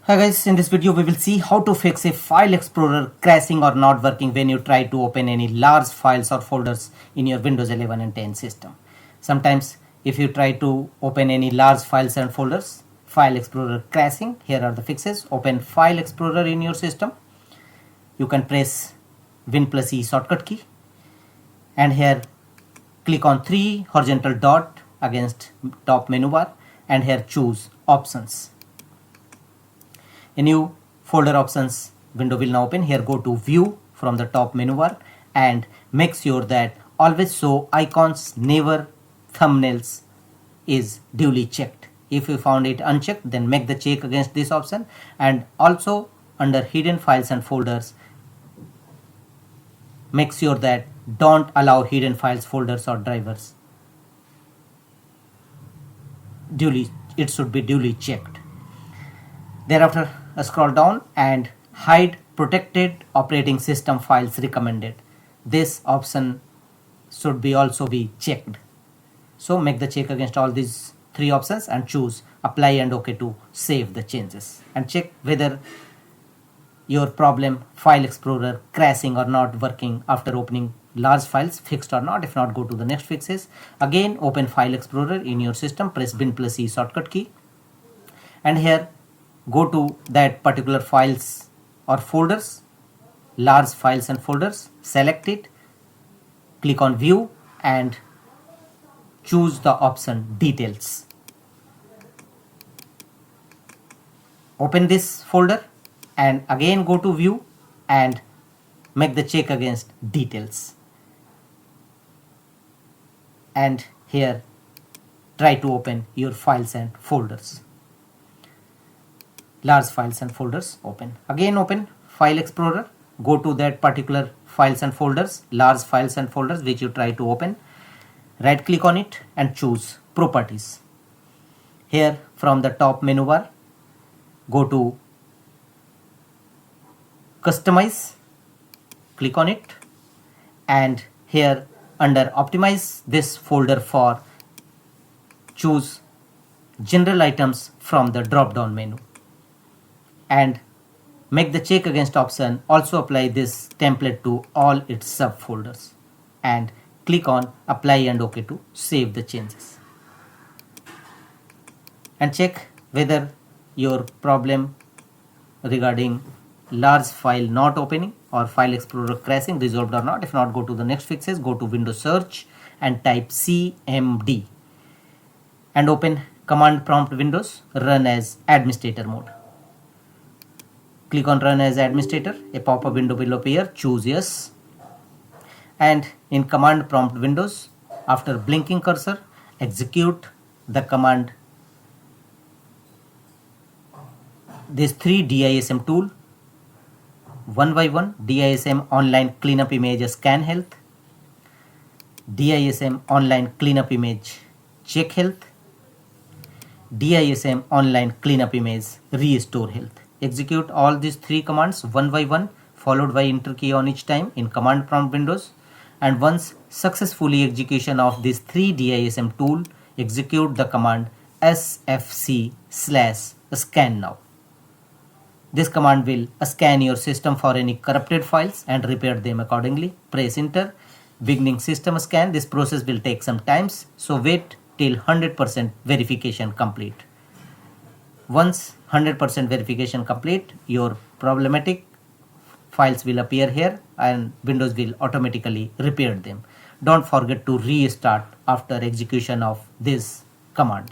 Hi guys, in this video we will see how to fix a file explorer crashing or not working when you try to open any large files or folders in your Windows 11 and 10 system. Sometimes if you try to open any large files and folders, file explorer crashing, here are the fixes. Open file explorer in your system. You can press Win+E shortcut key and here click on 3 horizontal dot against top menu bar and here choose options. A new folder options window will now open. Here go to view from the top menu bar and make sure that always show icons never thumbnails is duly checked. If you found it unchecked, then make the check against this option, and also under hidden files and folders make sure that don't allow hidden files, folders or drivers. It should be duly checked. Thereafter scroll down and hide protected operating system files recommended. This option should be also be checked. So make the check against all these three options and choose apply and OK to save the changes, and check whether your problem file explorer crashing or not working after opening large files fixed or not. If not, go to the next fixes. Again open file explorer in your system, press Win+E shortcut key and here go to that particular files or folders, large files and folders, select it, click on view and choose the option details. Open this folder and again go to view and make the check against details, and here try to open your files and folders. Large files and folders open. Again open file explorer, go to that particular files and folders, large files and folders which you try to open, right click on it and choose properties. Here from the top menu bar go to customize, click on it and here under optimize this folder for, choose general items from the drop down menu and make the check against option. Also apply this template to all its subfolders and click on apply and OK to save the changes, and check whether your problem regarding large file not opening or file explorer crashing resolved or not. If not, go to the next fixes, go to Windows search and type CMD and open command prompt windows, run as administrator mode. Click on run as administrator, a pop-up window will appear, choose yes, and in command prompt windows after blinking cursor execute the command, this 3 DISM tool, one by one. DISM online cleanup image scan health, DISM online cleanup image check health, DISM online cleanup image restore health. Execute all these three commands one by one followed by enter key on each time in command prompt windows, and once successfully execution of this 3 DISM tool, execute the command sfc/scan now. This command will scan your system for any corrupted files and repair them accordingly. Press enter. Beginning system scan. This process will take some time, so wait till 100% verification complete. Once 100% verification complete, your problematic files will appear here and Windows will automatically repair them. Don't forget to restart after execution of this command.